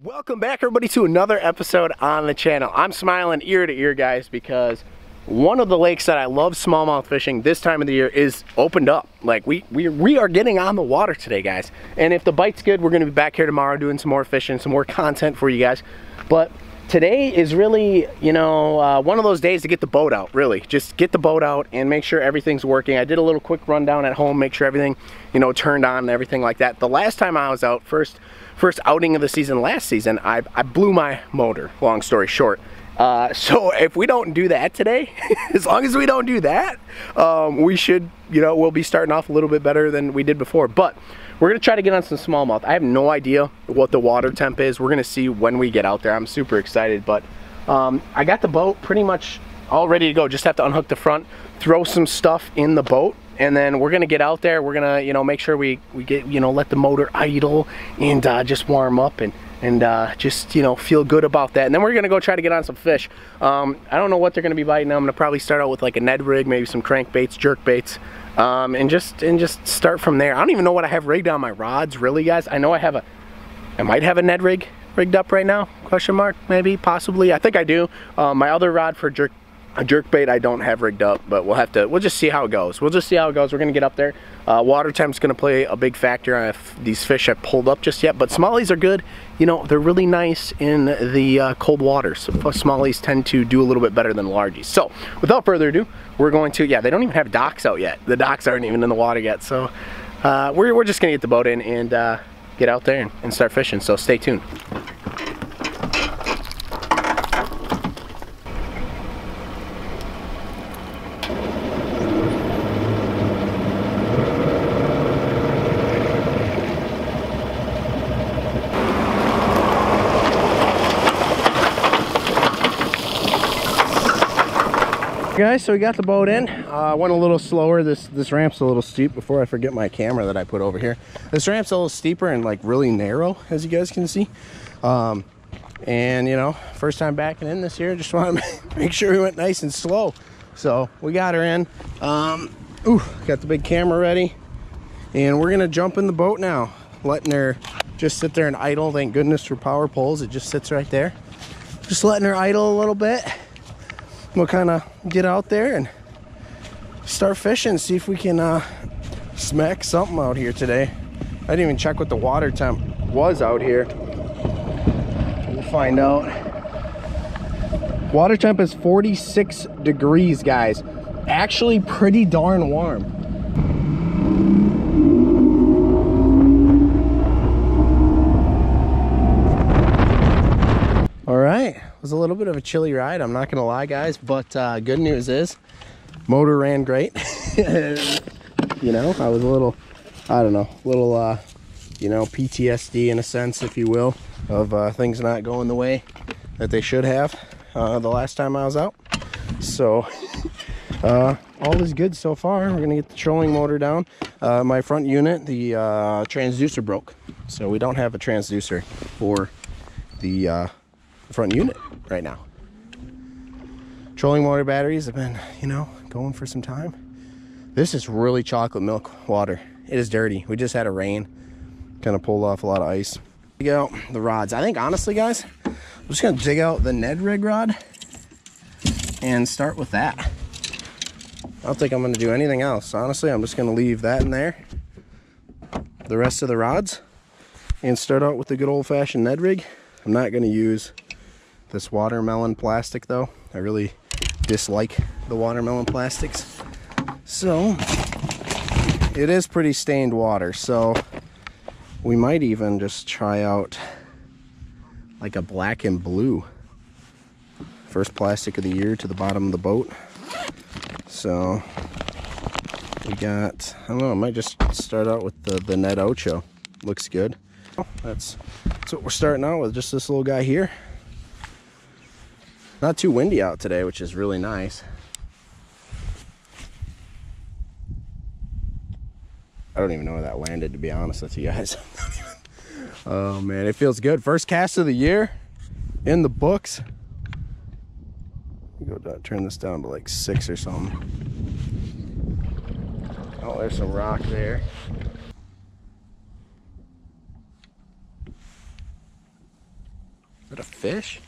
Welcome back, everybody, to another episode on the channel. I'm smiling ear to ear, guys, because one of the lakes that I love smallmouth fishing this time of the year is opened up. Like we are getting on the water today, guys. And if the bite's good, we're going to be back here tomorrow doing some more fishing, some more content for you guys. But today is really, you know, one of those days to get the boat out, really. Just get the boat out and make sure everything's working. I did a little quick rundown at home, make sure everything, you know, turned on and everything like that. The last time I was out, first outing of the season last season, I blew my motor, long story short. So if we don't do that today, as long as we don't do that, we should, you know, we'll be starting off a little bit better than we did before. But we're gonna try to get on some smallmouth. I have no idea what the water temp is. We're gonna see when we get out there. I'm super excited, but I got the boat pretty much all ready to go. Just have to unhook the front, throw some stuff in the boat, and then we're gonna get out there. We're gonna, you know, make sure we get, you know, let the motor idle and just warm up and just, you know, feel good about that. And then we're gonna go try to get on some fish. I don't know what they're gonna be biting. I'm gonna probably start out with like a Ned rig, maybe some crankbaits, jerk baits, and just start from there. I don't even know what I have rigged on my rods, really, guys. I know I might have a Ned rig rigged up right now, question mark, maybe, possibly. I think I do. My other rod for jerk bait I don't have rigged up, but we'll just see how it goes. We're gonna get up there. Water temp's gonna play a big factor on if these fish have pulled up just yet, but smallies are good. You know, they're really nice in the cold water, so smallies tend to do a little bit better than largies. So without further ado, we're going to, yeah, they don't even have docks out yet. The docks aren't even in the water yet, so we're just gonna get the boat in and get out there and start fishing, so stay tuned. Guys, so we got the boat in. Went a little slower. This ramp's a little steep. Before I forget my camera that I put over here, this ramp's a little steeper and like really narrow, as you guys can see. And you know, first time backing in this year, just want to make sure we went nice and slow. So we got her in. Got the big camera ready, and we're gonna jump in the boat now, letting her just sit there and idle. Thank goodness for power poles. It just sits right there. Just letting her idle a little bit. We'll kind of get out there and start fishing, see if we can smack something out here today. I didn't even check what the water temp was out here. We'll find out. Water temp is 46 degrees, guys. Actually pretty darn warm. All right, it was a little bit of a chilly ride, I'm not gonna lie, guys, but good news is motor ran great. You know, I was a little, I don't know, you know, PTSD in a sense, if you will, of things not going the way that they should have the last time I was out. So all is good so far. We're gonna get the trolling motor down. My front unit, the transducer broke, so we don't have a transducer for the front unit right now. Trolling motor batteries have been, you know, going for some time. This is really chocolate milk water. It is dirty. We just had a rain, kind of pulled off a lot of ice. Dig out the rods. I think honestly, guys, I'm just gonna dig out the Ned rig rod and start with that. I don't think I'm gonna do anything else. Honestly, I'm just gonna leave that in there, the rest of the rods, and start out with the good old-fashioned Ned rig. I'm not gonna use this watermelon plastic though. I really dislike the watermelon plastics. So it is pretty stained water, so we might even just try out like a black and blue. First plastic of the year to the bottom of the boat. So we got, I don't know, I might just start out with the Ned Ocho. Looks good. That's what we're starting out with, just this little guy here. Not too windy out today, which is really nice. I don't even know where that landed, to be honest with you guys. Oh man, it feels good. First cast of the year in the books. Go down, turn this down to like 6 or something. Oh, there's some rock there. that a fish?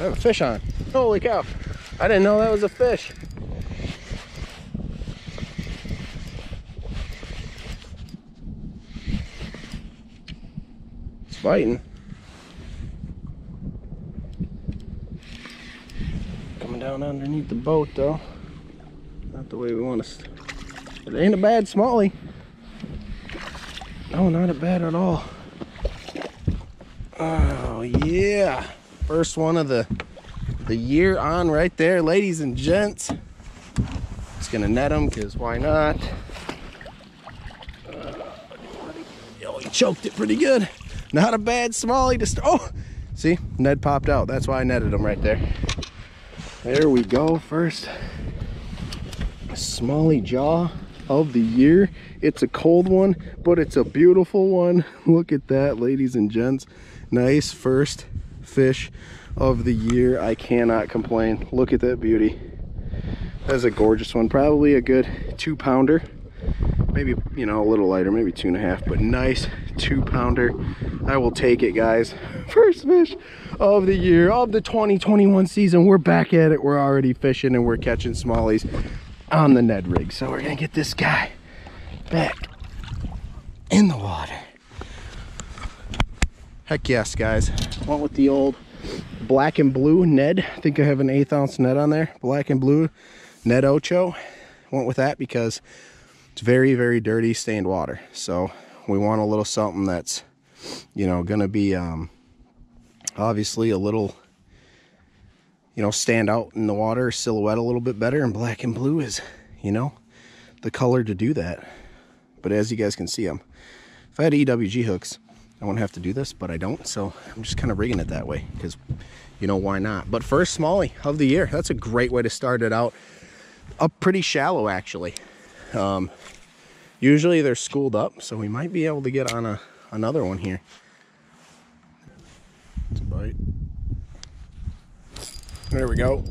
I have a fish on. Holy cow. I didn't know that was a fish. It's biting. Coming down underneath the boat though. Not the way we want to. It ain't a bad smallie. No, not a bad at all. Oh yeah. First one of the year on right there, ladies and gents. Just gonna net them because why not? Oh, he choked it pretty good. Not a bad smallie to start. Oh, see, Ned popped out. That's why I netted him right there. There we go. First smallie jaw of the year. It's a cold one, but it's a beautiful one. Look at that, ladies and gents. Nice first fish of the year. I cannot complain. Look at that beauty. That's a gorgeous one. Probably a good 2-pounder. Maybe, you know, a little lighter, maybe 2.5, but nice 2-pounder. I will take it, guys. First fish of the year of the 2021 season. We're back at it. We're already fishing and we're catching smallies on the Ned rig. So we're gonna get this guy back in the water. Heck yes, guys. Went with the old black and blue Ned. I think I have an 1/8 ounce Ned on there. Black and blue Ned Ocho. Went with that because it's very, very dirty stained water. So we want a little something that's, you know, gonna be obviously a little, you know, stand out in the water, silhouette a little bit better, and black and blue is, you know, the color to do that. But as you guys can see, if I had EWG hooks, I wouldn't have to do this, but I don't, so I'm just kind of rigging it that way because, you know, why not? But first smallie of the year. That's a great way to start it out. Up pretty shallow, actually. Usually they're schooled up, so we might be able to get on another one here. It's a bite. There we go.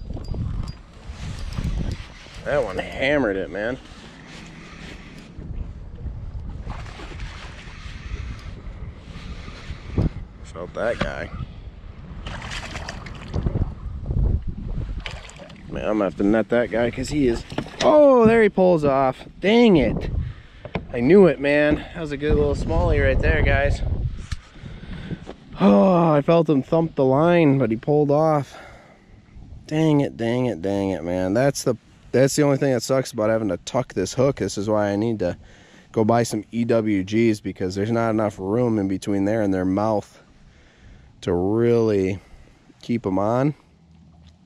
That one hammered it, man. Felt that guy. Man, I'm gonna have to net that guy because he is. Oh, there he pulls off. Dang it. I knew it, man. That was a good little smallie right there, guys. Oh, I felt him thump the line, but he pulled off. Dang it, dang it, dang it, man. That's the only thing that sucks about having to tuck this hook. This is why I need to go buy some EWGs, because there's not enough room in between there and their mouth to really keep them on.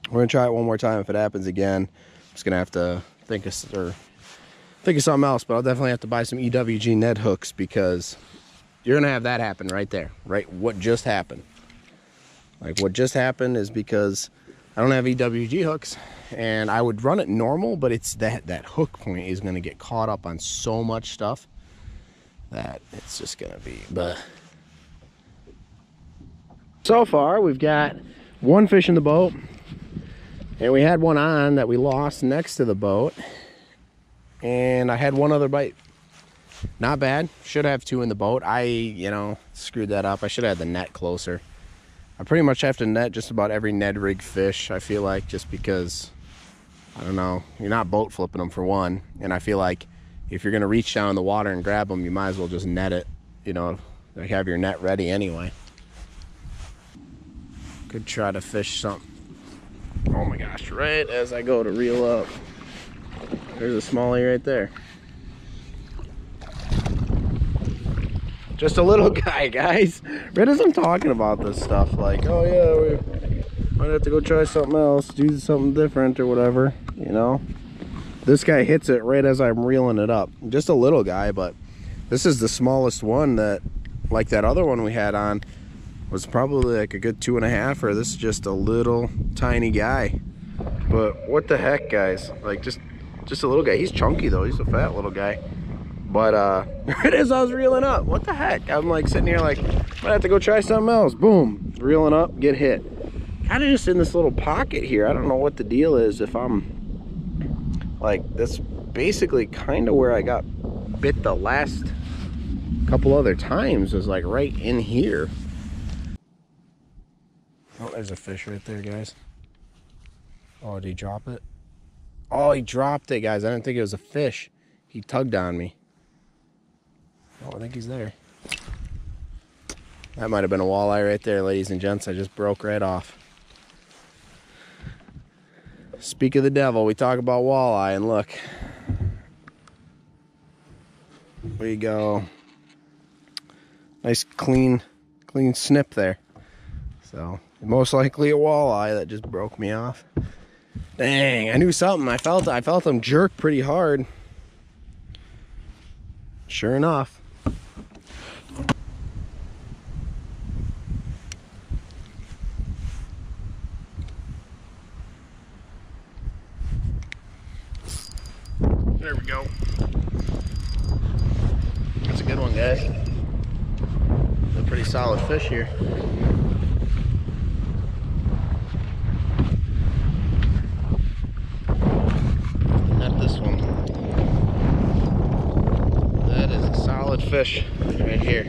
We're gonna try it one more time. If it happens again, I'm just gonna have to think of something else, but I'll definitely have to buy some EWG Ned hooks, because you're gonna have that happen right there, right? What just happened? Like, what just happened is because I don't have EWG hooks, and I would run it normal, but it's that hook point is gonna get caught up on so much stuff that it's just gonna be, but so far we've got one fish in the boat, and we had one on that we lost next to the boat, and I had one other bite. Not bad. Should have two in the boat. I, you know, screwed that up. I should have had the net closer. I pretty much have to net just about every Ned rig fish, I feel like, just because, I don't know, you're not boat flipping them for one, and I feel like if you're gonna reach down in the water and grab them, you might as well just net it, you know, like have your net ready anyway. Could try to fish something. Oh my gosh, right as I go to reel up, there's a smallie right there. Just a little guy, guys. Right as I'm talking about this stuff, like, oh yeah, we might have to go try something else, do something different or whatever, you know. This guy hits it right as I'm reeling it up. Just a little guy, but this is the smallest one that, like that other one we had on, was probably like a good 2.5, or this is just a little tiny guy. But what the heck, guys? Like, just a little guy. He's chunky though. He's a fat little guy. But right as I was reeling up, what the heck? I'm like sitting here like, might have to go try something else. Boom, reeling up, get hit. Kind of just in this little pocket here. I don't know what the deal is. If I'm like, that's basically kind of where I got bit the last couple other times was like right in here. Oh, there's a fish right there, guys. Oh, did he drop it? Oh, he dropped it, guys. I didn't think it was a fish. He tugged on me. Oh, I think he's there. That might have been a walleye right there, ladies and gents. I just broke right off. Speak of the devil, we talk about walleye, and look. There you go. Nice clean snip there. So, most likely a walleye that just broke me off. Dang, I knew something. I felt him jerk pretty hard. Sure enough. There we go. That's a good one, guys. A pretty solid fish here. Not this one. That is a solid fish right here.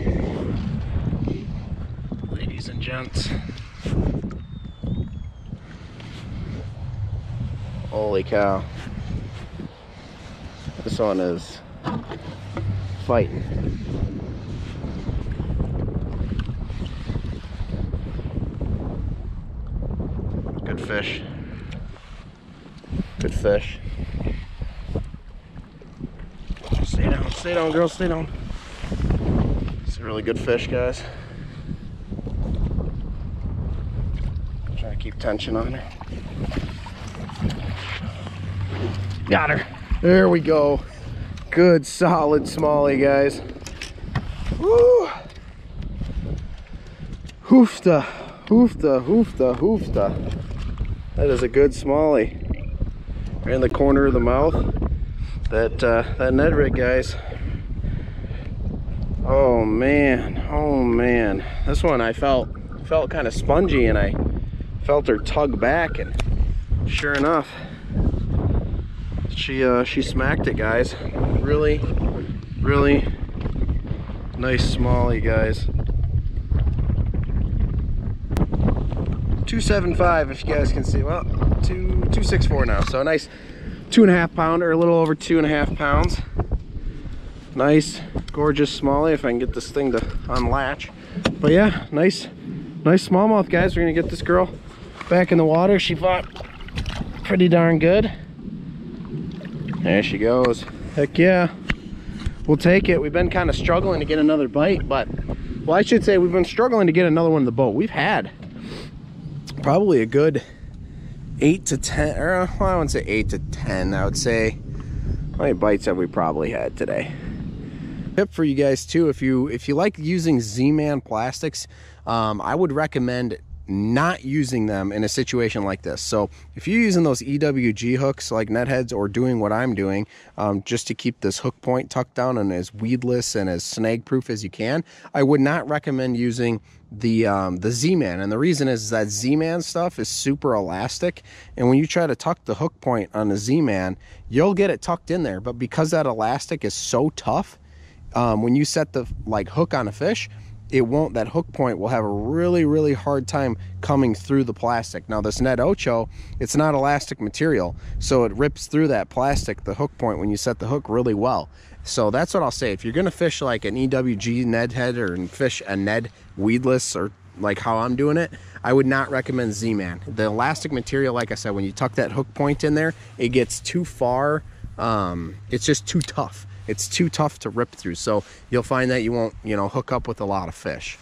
Ladies and gents. Holy cow. This one is fighting. Good fish. Good fish. Stay down, girl, stay down. It's a really good fish, guys. Try to keep tension on her. Got her. There we go. Good solid smallie, guys. Woo! Hoofta, hoofta, hoofta, hoofta. That is a good smallie. Right in the corner of the mouth. That Ned rig, guys. Oh man, oh man. This one I felt kind of spongy, and I felt her tug back, and sure enough, she smacked it, guys. Really nice smallie, guys. 275, if you guys can see. Well, 264 now. So a nice 2.5 pounder, a little over 2.5 pounds. Nice, gorgeous smallie. If I can get this thing to unlatch. But yeah, nice smallmouth, guys. We're gonna get this girl back in the water. She fought pretty darn good. There she goes. Heck yeah, we'll take it. We've been kind of struggling to get another bite, but, well, I should say we've been struggling to get another one in the boat. We've had probably a good 8 to 10, or well, I wouldn't say 8 to 10. I would say, how many bites have we probably had today? Tip for you guys too, if you like using Z-Man plastics, I would recommend not using them in a situation like this. So if you're using those EWG hooks like Ned heads, or doing what I'm doing, just to keep this hook point tucked down and as weedless and as snag proof as you can, I would not recommend using the Z-Man. And the reason is that Z-Man stuff is super elastic, and when you try to tuck the hook point on the Z-Man, you'll get it tucked in there, but because that elastic is so tough, when you set the hook on a fish, it won't, that hook point will have a really hard time coming through the plastic. Now this Ned Ocho, it's not elastic material, so it rips through that plastic, the hook point, when you set the hook really well. So that's what I'll say. If you're gonna fish like an EWG Ned head, or fish a Ned weedless, or like how I'm doing it, I would not recommend Z-Man. The elastic material, like I said, when you tuck that hook point in there, it gets too far. It's just too tough. It's too tough to rip through, so you'll find that you won't, hook up with a lot of fish.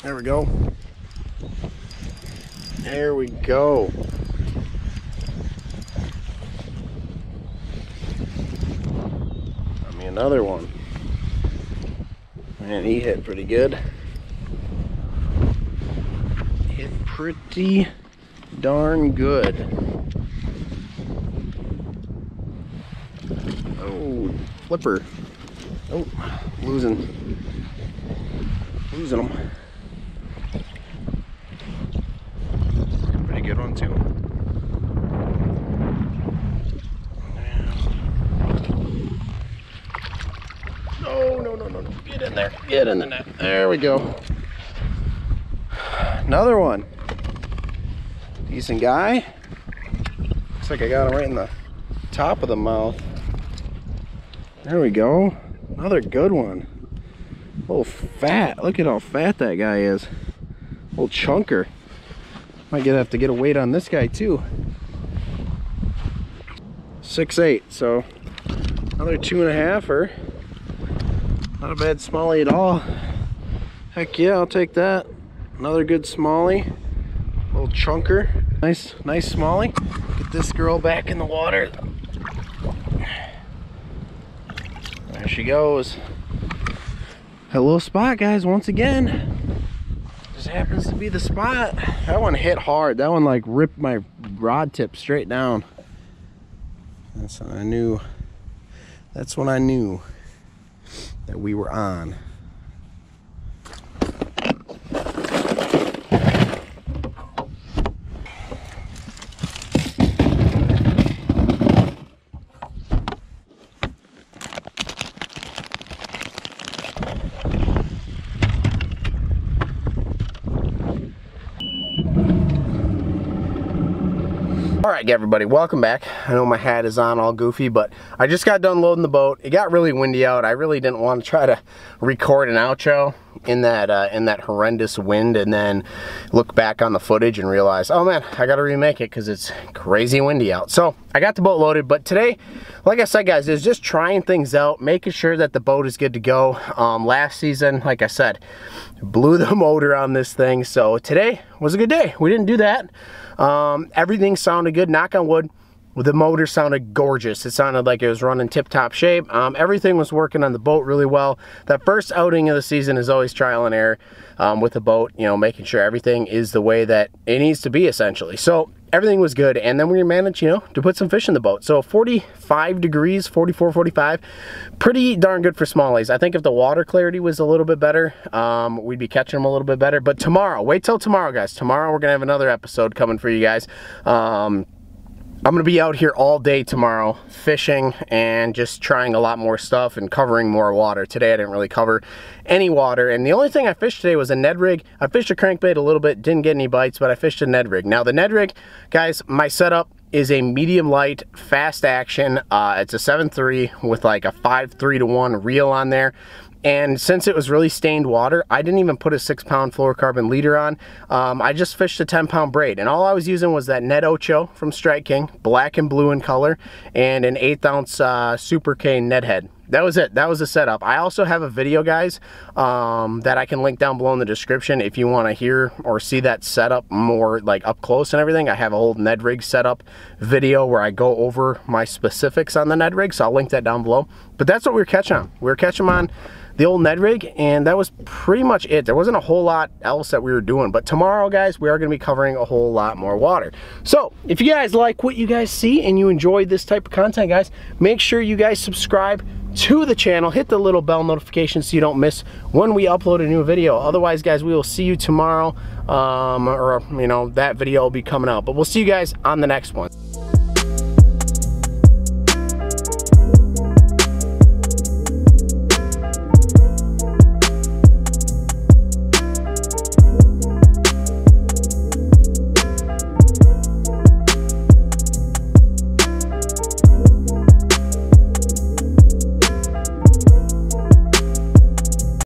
There we go. There we go. Got me another one. Man, he hit pretty good. Pretty darn good. Oh, flipper. Oh, losing them. Pretty pretty good one too. No. Get in there. Get in the net. There we go. Another one. Decent guy. Looks like I got him right in the top of the mouth. There we go. Another good one. A little fat. Look at how fat that guy is. A little chunker. Might have to get a weight on this guy too. 6'8", so another 2.5-er. Not a bad smallie at all. Heck yeah, I'll take that. Another good smallie. Little chunker. Nice smallie. Get this girl back in the water. There she goes. Hello spot, guys, once again. Just happens to be the spot. That one hit hard. That one like ripped my rod tip straight down. That's when I knew. That's when I knew that we were on. Alright everybody, welcome back. I know my hat is on all goofy, but I just got done loading the boat. It got really windy out. I really didn't want to try to record an outro in that horrendous wind and then look back on the footage and realize, oh man, I gotta remake it because it's crazy windy out. So I got the boat loaded, but today, like I said guys, is just trying things out, making sure that the boat is good to go. Last season, like I said, blew the motor on this thing, so today was a good day. We didn't do that. Everything sounded good, knock on wood. The motor sounded gorgeous. It sounded like it was running tip-top shape. Everything was working on the boat really well. That first outing of the season is always trial and error with the boat, you know, making sure everything is the way that it needs to be essentially. So everything was good, and then we managed, you know, to put some fish in the boat. So 45 degrees, 44, 45, pretty darn good for smallies. I think if the water clarity was a little bit better, we'd be catching them a little bit better. But tomorrow, wait till tomorrow guys. Tomorrow we're gonna have another episode coming for you guys. I'm gonna be out here all day tomorrow fishing and just trying a lot more stuff and covering more water. Today I didn't really cover any water, and the only thing I fished today was a Ned rig. I fished a crankbait a little bit, didn't get any bites, but I fished a Ned rig. Now the Ned rig, guys, my setup is a medium light fast action. It's a 7.3 with like a 5.3-to-1 reel on there. And since it was really stained water, I didn't even put a 6-pound fluorocarbon leader on. I just fished a 10-pound braid, and all I was using was that Ned Ocho from Strike King, black and blue in color, and an 1/8 ounce Super K Ned head. That was it. That was the setup. I also have a video, guys, that I can link down below in the description if you want to hear or see that setup more like up close and everything. I have a whole Ned rig setup video where I go over my specifics on the Ned rig, so I'll link that down below. But that's what we were catching on. We were catching on the old Ned rig, and that was pretty much it. There wasn't a whole lot else that we were doing, but tomorrow guys, we are going to be covering a whole lot more water. So if you guys like what you guys see and you enjoy this type of content, guys, make sure you guys subscribe to the channel, hit the little bell notification so you don't miss when we upload a new video. Otherwise guys, we will see you tomorrow, or you know, that video will be coming out, but we'll see you guys on the next one.